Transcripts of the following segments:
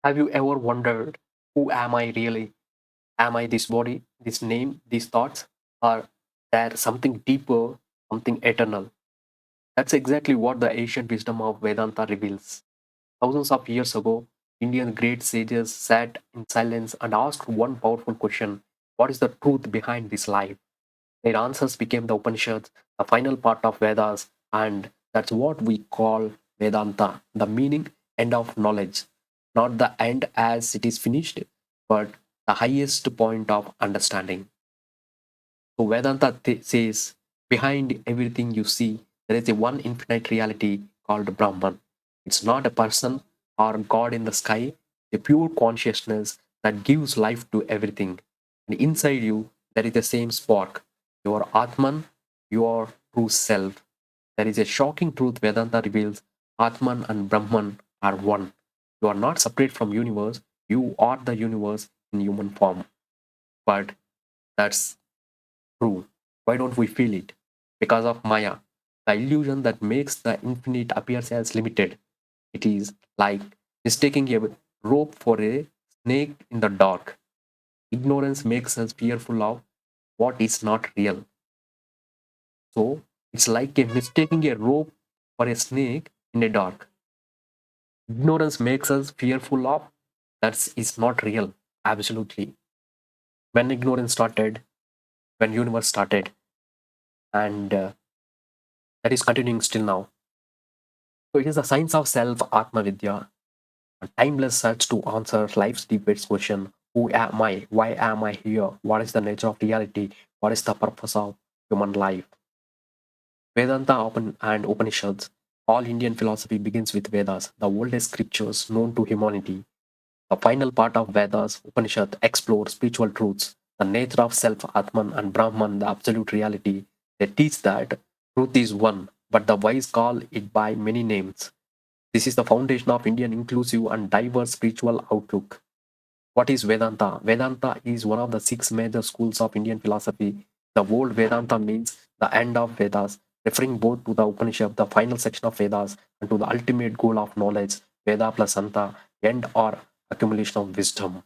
Have you ever wondered, who am I really? Am I this body, this name, these thoughts? Or there something deeper, something eternal? That's exactly what the ancient wisdom of Vedanta reveals. Thousands of years ago, Indian great sages sat in silence and asked one powerful question: what is the truth behind this life? Their answers became the Upanishads, the final part of Vedas, and that's what we call Vedanta, the meaning, end of knowledge. Not the end as it is finished, but the highest point of understanding. So Vedanta says, behind everything you see, there is a one infinite reality called Brahman. It's not a person or God in the sky, a pure consciousness that gives life to everything. And inside you, there is the same spark, your Atman, your true self. There is a shocking truth Vedanta reveals: Atman and Brahman are one. You are not separate from universe, you are the universe in human form. But that's true. Why don't we feel it? Because of Maya, the illusion that makes the infinite appear as limited. It is like mistaking a rope for a snake in the dark. Ignorance makes us fearful of what is not real. So it's like a mistaking a rope for a snake in the dark. Ignorance makes us fearful of that is not real. Absolutely. When ignorance started, when universe started, and that is continuing still now. So it is the science of self, Atma Vidya, a timeless search to answer life's deepest question: who am I? Why am I here? What is the nature of reality? What is the purpose of human life? Vedanta and Upanishads. All Indian philosophy begins with Vedas, the oldest scriptures known to humanity. The final part of Vedas, Upanishad, explores spiritual truths, the nature of self, Atman, and Brahman, the absolute reality. They teach that truth is one, but the wise call it by many names. This is the foundation of Indian inclusive and diverse spiritual outlook. What is Vedanta? Vedanta is one of the six major schools of Indian philosophy. The word Vedanta means the end of Vedas, referring both to the Upanishad, the final section of Vedas, and to the ultimate goal of knowledge, Veda plus Anta, end or accumulation of wisdom.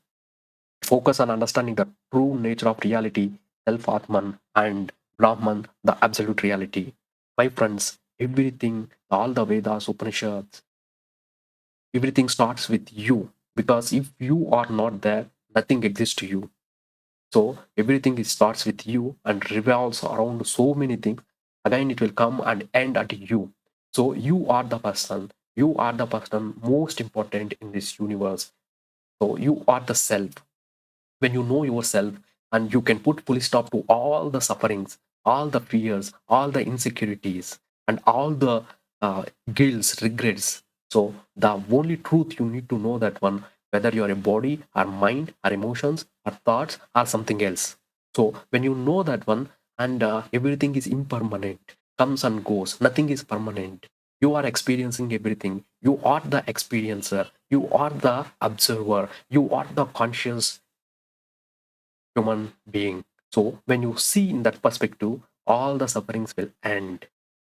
Focus on understanding the true nature of reality, self Atman, and Brahman, the absolute reality. My friends, everything, all the Vedas, Upanishads, everything starts with you, because if you are not there, nothing exists to you. So everything starts with you and revolves around so many things. Again it will come and end at you. So you are the person, you are the person most important in this universe. So you are the self. When you know yourself, and you can put full stop to all the sufferings, all the fears, all the insecurities, and all the guilts, regrets. So the only truth you need to know that one, whether you're a body or mind or emotions or thoughts or something else. So when you know that one, and everything is impermanent, comes and goes, nothing is permanent. You are experiencing everything. You are the experiencer. You are the observer. You are the conscious human being. So when you see in that perspective, all the sufferings will end.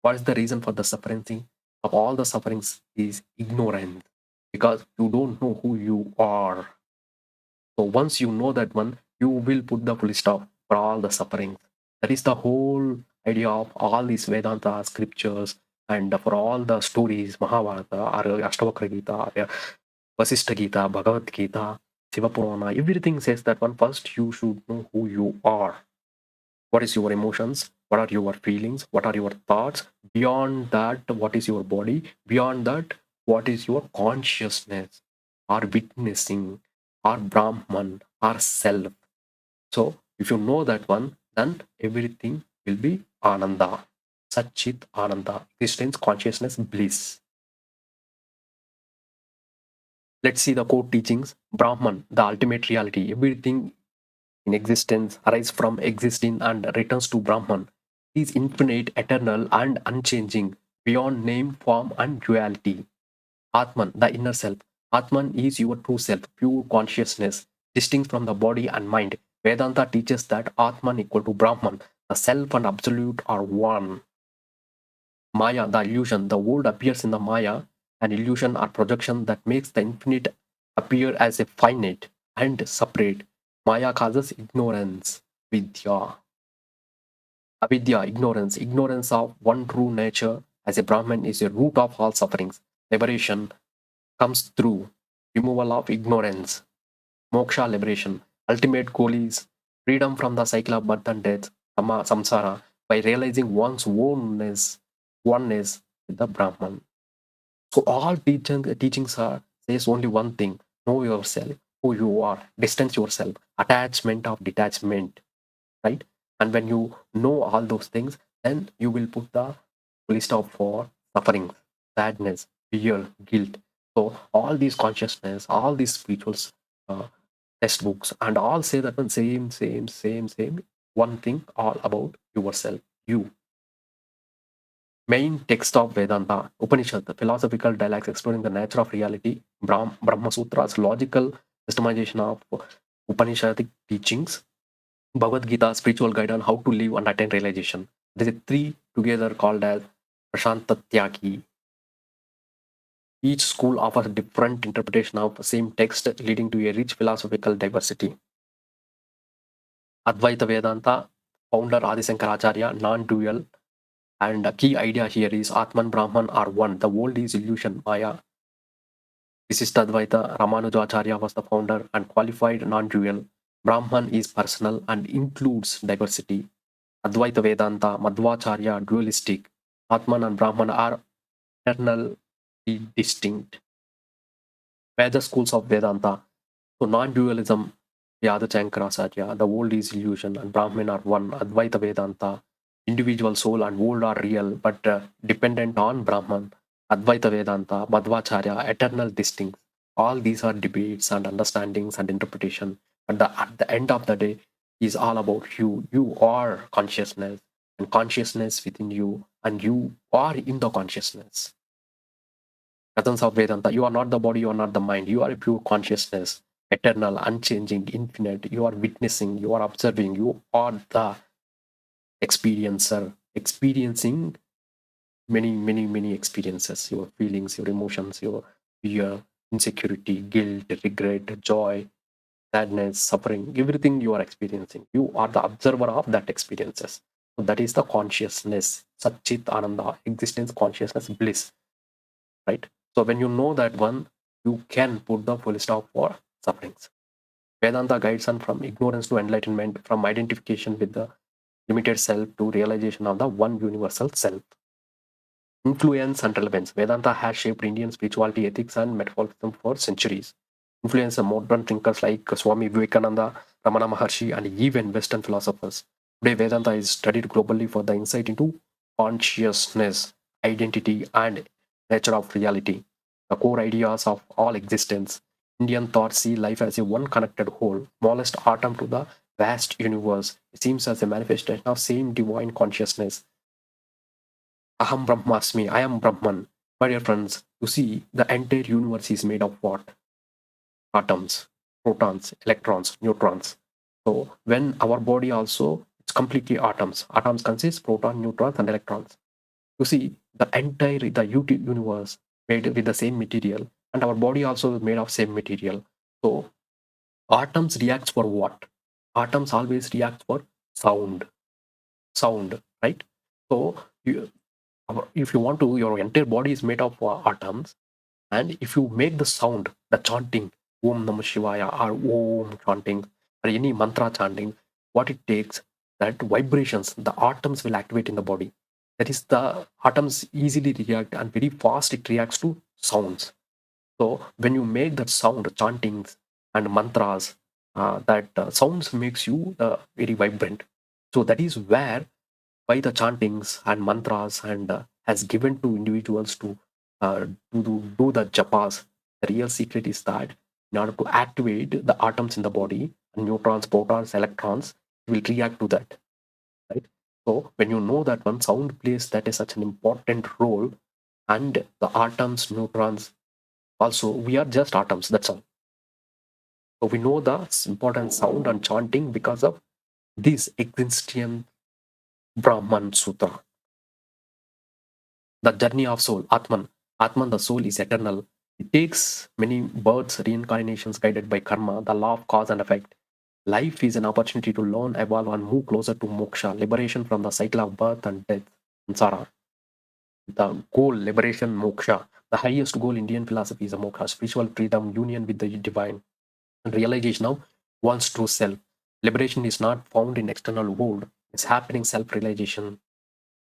What is the reason for the suffering? Of all the sufferings is ignorance, because you don't know who you are. So once you know that one, you will put the full stop for all the sufferings. That is the whole idea of all these Vedanta scriptures, and for all the stories, Mahabharata or Ashtavakra Gita, or Vasishtha Gita, Bhagavad Gita, Shiva Purana, everything says that one, first you should know who you are. What is your emotions? What are your feelings? What are your thoughts? Beyond that, what is your body? Beyond that, what is your consciousness? Or witnessing, or Brahman, or self. So if you know that one, then everything will be Ananda. Satchit Ananda. Existence, consciousness, bliss. Let's see the core teachings. Brahman, the ultimate reality. Everything in existence arises from existing and returns to Brahman. He is infinite, eternal, and unchanging, beyond name, form, and duality. Atman, the inner self. Atman is your true self, pure consciousness, distinct from the body and mind. Vedanta teaches that Atman equal to Brahman. The self and absolute are one. Maya, the illusion. The world appears in the Maya, an illusion or projection that makes the infinite appear as a finite and separate. Maya causes ignorance. Vidya. Avidya, ignorance. Ignorance of one true nature as a Brahman is a root of all sufferings. Liberation comes through removal of ignorance. Moksha, liberation. Ultimate goal is freedom from the cycle of birth and death, samsara, by realizing one's oneness with the Brahman. So all teachings are says only one thing: know yourself, who you are, distance yourself, attachment of detachment, right? And when you know all those things, then you will put the full stop for suffering, sadness, fear, guilt. So all these consciousness, all these spirituals, uh, textbooks, and all say that one same, one thing all about yourself, you. Main text of Vedanta, Upanishad, the philosophical dialects exploring the nature of reality, Brahma Sutras, logical systemization of Upanishadic teachings, Bhagavad Gita, spiritual guide on how to live and attain realization. There is a three together called as Prashantatyaki. Each school offers a different interpretation of the same text, leading to a rich philosophical diversity. Advaita Vedanta, founder Adi Shankaracharya, non-dual, and the key idea here is Atman Brahman are one. The world is illusion, Maya. Visishtadvaita, Ramanujacharya was the founder and qualified non-dual. Brahman is personal and includes diversity. Advaita Vedanta, Madhvacharya, dualistic. Atman and Brahman are eternally distinct. Major schools of Vedanta. So non-dualism, Yada Chankaracharya, the world is illusion and Brahman are one. Advaita Vedanta, individual soul and world are real but dependent on Brahman. Advaita Vedanta, Madhvacharya, eternal distinct. All these are debates and understandings and interpretation. But at the end of the day, is all about you. You are consciousness and consciousness within you, and you are in the consciousness. Essence of Vedanta, you are not the body, you are not the mind, you are a pure consciousness, eternal, unchanging, infinite. You are witnessing, you are observing, you are the experiencer, experiencing many experiences, your feelings, your emotions, your fear, insecurity, guilt, regret, joy, sadness, suffering, everything you are experiencing. You are the observer of that experiences. So that is the consciousness, Satchit Ananda, existence, consciousness, bliss, right? So when you know that one, you can put the full stop for sufferings. Vedanta guides us from ignorance to enlightenment, from identification with the limited self to realization of the one universal self. Influence and relevance. Vedanta has shaped Indian spirituality, ethics, and metaphysics for centuries. Influenced modern thinkers like Swami Vivekananda, Ramana Maharshi, and even Western philosophers. Today, Vedanta is studied globally for the insight into consciousness, identity, and nature of reality, the core ideas of all existence. Indian thoughts see life as a one connected whole, smallest atom to the vast universe. It seems as a manifestation of same divine consciousness. Aham Brahmasmi, I am Brahman. My dear friends, you see, the entire universe is made of what? Atoms, protons, electrons, neutrons. So when our body also, it's completely atoms. Atoms consist protons, neutrons, and electrons. You see, the entire universe made with the same material, and our body also is made of same material. So atoms reacts for what? Atoms always react for sound. Sound, right? So you, if you want to, your entire body is made of atoms, and if you make the sound, the chanting, Om Namah Shivaya or Om chanting or any mantra chanting, what it takes, that vibrations, the atoms will activate in the body. That is, the atoms easily react and very fast it reacts to sounds. So when you make that sound, chantings and mantras, that sounds makes you very vibrant. So that is where by the chantings and mantras and has given to individuals to do the japas. The real secret is that in order to activate the atoms in the body, neutrons, protons, electrons will react to that, right? So when you know that one, sound plays that is such an important role, and the atoms, neutrons, also we are just atoms. That's all. So we know the important sound and chanting because of this existential Brahman Sutra. The journey of soul, Atman. Atman, the soul, is eternal. It takes many births, reincarnations guided by karma, the law of cause and effect. Life is an opportunity to learn, evolve, and move closer to moksha, liberation from the cycle of birth and death, samsara. The goal, liberation, moksha. The highest goal in Indian philosophy is a moksha, spiritual freedom, union with the divine, and realization of one's true self. Liberation is not found in external world. It's happening self-realization,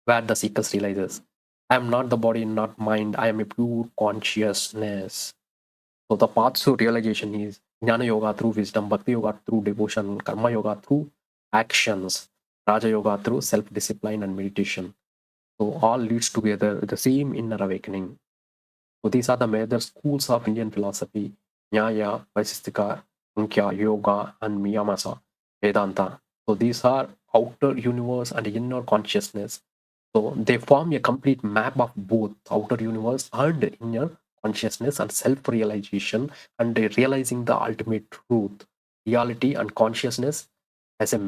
where the seekers realizes, I am not the body, not mind. I am a pure consciousness. So the path to realization is Jnana Yoga through wisdom, Bhakti Yoga through devotion, Karma Yoga through actions, Raja Yoga through self-discipline and meditation. So all leads together the same inner awakening. So these are the major schools of Indian philosophy: Nyaya, Vaisistika, Sankhya, Yoga, and Miyamasa, Vedanta. So these are outer universe and inner consciousness. So they form a complete map of both outer universe and inner consciousness and self-realization and realizing the ultimate truth, reality, and consciousness as a